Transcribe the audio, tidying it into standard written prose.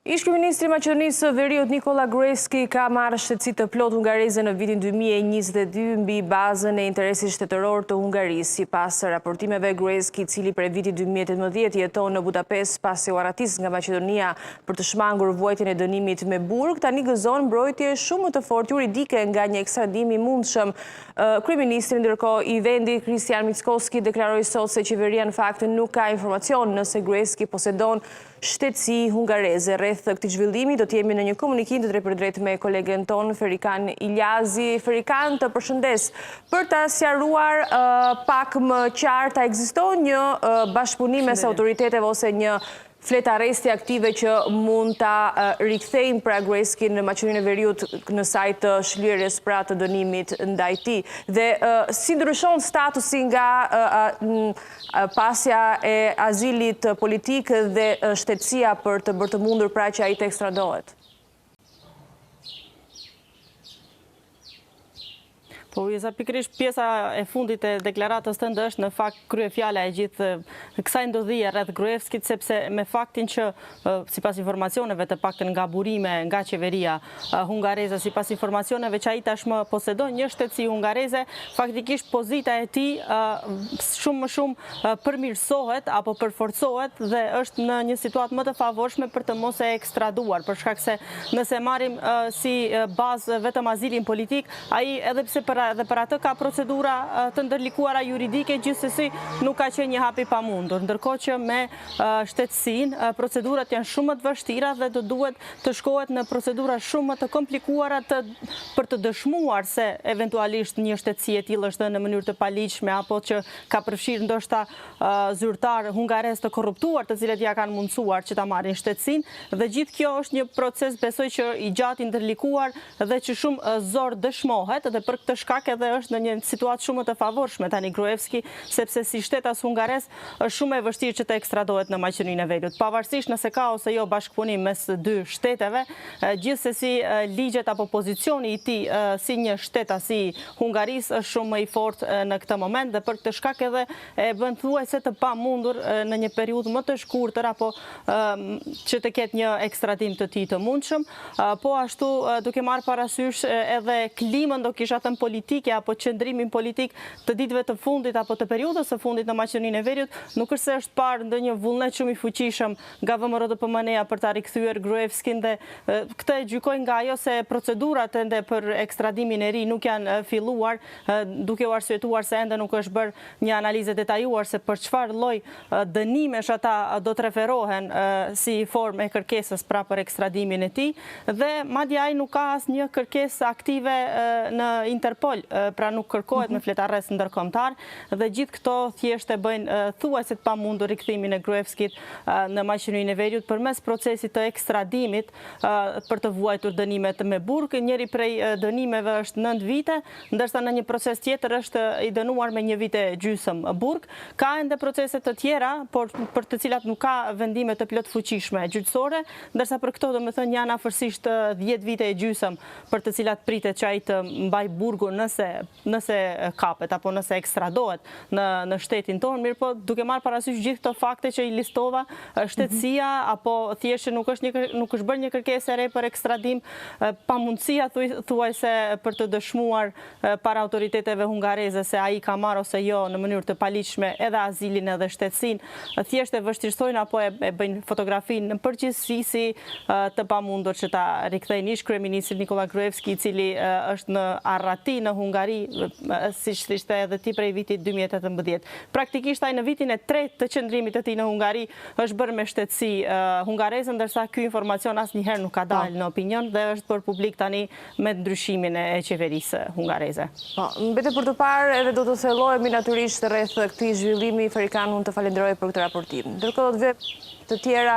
Ish-kryeministri i Maqedonisë së Veriut Nikola Gruevski ka marrë shtetësi të plotë hungareze në vitin 2022 mbi bazën e interesit shtetëror të Hungarisë. Sipas raportimeve, Gruevski, i cili prej vitit 2018 jeton në Budapest pasi u arratis nga Maqedonia për të shmangur vuajtjen e dënimit me burg, tani gëzon mbrojtje shumë më të fortë juridike nga një ekstradim i mundshëm. Kryeministri ndërkohë i vendit Kristian Mickoski deklaroi sot se qeveria në fakt nuk ka informacion nëse Gruevski posedon shtetësi hungareze. Rreth këtij zhvillimi do të jemi në një komunikim të drejtpërdrejtë me kolegen ton Ferikan Iljazi. Ferikan, të përshëndes. Për ta sqaruar pak më qartë, a ekziston një bashkëpunim mes autoriteteve ose një fletë arresti aktive që mund ta rikthejnë pra Gruevskin në Maqedoninë e Veriut në sajt të shlyerjes pra të dënimit ndaj tij. Dhe si ndryshon statusi nga pasja e azilit politik dhe shtetësia për të bërë të mundur pra që ai të ekstradohet? Po, pikërisht pjesa e fundit e deklaratës tënde është në fakt kryefjala e gjithë kësaj ndodhie rreth Gruevskit, sepse me faktin që sipas informacioneve të paktën nga burime nga qeveria hungareze, sipas informacioneve që ai tashmë posedon një shtetësi hungareze, faktikisht pozita e tij shumë më shumë përmirësohet apo përforcohet dhe është në një situatë më të favorshme për të mos e ekstraduar, për shkak se nëse marrim si bazë vetëm azilin politik, ai edhe pse dhe për atë ka procedura të ndërlikuara juridike, gjithsesi nuk ka qenë një hap i pamundur. Ndërkohë që me shtetësinë, procedurat janë shumë më të vështira dhe do duhet të shkohet në procedura shumë më të komplikuara për të dëshmuar se eventualisht një shtetësi e tillë është në mënyrë të paligjshme apo që ka përfshirë ndoshta zyrtar hungarez të korruptuar, të cilët ja kanë mundsuar që ta marrin shtetësinë, dhe gjithë kjo është një proces besoj që i gjatë i ndërlikuar dhe që shumë zor dëshmohet, dhe për këtë shkak edhe është në një situatë shumë të favorshme tani Gruevski, sepse si shtetas hungarez është shumë e vështirë që të ekstradohet në Maqedoninë e Veriut. Pavarësisht nëse ka ose jo bashkëpunim mes dy shteteve, gjithsesi ligjet apo pozicioni i tij si një shtetës i Hungarisë është shumë më i fortë në këtë moment, dhe për këtë shkak edhe e bën thuajse të pamundur në një periudhë më të shkurtër apo që të ketë një ekstradim të tij të mundshëm. Po ashtu duke marrë parasysh edhe klimën do kisha thënë politike apo qëndrimin politik të ditëve të fundit apo të periudhës së fundit në Maqedoninë e Veriut, nuk është se është parë ndonjë vullnet shumë i fuqishëm nga VMRO-DPM-ja për ta rikthyer Gruevskin, dhe këtë e gjykoj nga ajo se procedurat ende për ekstradimin e ri nuk janë filluar, duke u arsyetuar se ende nuk është bërë një analizë detajuar se për çfarë lloj dënimesh ata do të referohen si formë e kërkesës pra për ekstradimin e tij, dhe madje ai nuk ka asnjë kërkesë aktive në Interpol, pra nuk kërkohet me fletë arrest ndërkombëtar, dhe gjithë këto thjesht e bëjnë thuajse të pamundur rikthimin e Gruevskit në Maqedoninë e Veriut përmes procesit të ekstradimit për të vuajtur dënimet me burg. Njëri prej dënimeve është 9 vite, ndërsa në një proces tjetër është i dënuar me 1 vit e gjysëm burg. Ka ende procese të tjera, por për të cilat nuk ka vendime të plot fuqishme gjyqësore, ndërsa për këto domethënë janë afërsisht 10 vite e gjysëm për të cilat pritet që ai të mbaj burgu nëse kapet apo nëse ekstradohet në shtetin tonë. Mirë po, duke marrë parasysh gjithë këto fakte që i listova, shtetësia apo thjesht nuk është bërë një kërkesë e re për ekstradim, pamundësia thuajse për të dëshmuar para autoriteteve hungareze se ai ka marrë ose jo në mënyrë të paligjshme edhe azilin edhe shtetësinë, thjesht e vështirësojnë apo e bëjnë fotografinë në përgjithësi si të pamundur që ta rikthejnë ish-kryeministri Nikola Gruevski, i cili është në arrati në Hungari, siç ishte edhe ti prej vitit 2018. Praktikisht ai në vitin e 3 të qëndrimit të tij në Hungari është bërë me shtetësi hungareze, ndërsa ky informacion asnjëherë nuk ka dalë në opinion dhe është bërë publik tani me ndryshimin e qeverisë hungareze. Po, mbetet për të parë edhe do të thellohemi natyrisht rreth këtij zhvillimi. Ferikan, unë të falenderoj për këtë raportim. Ndërkohë do të vë të tjera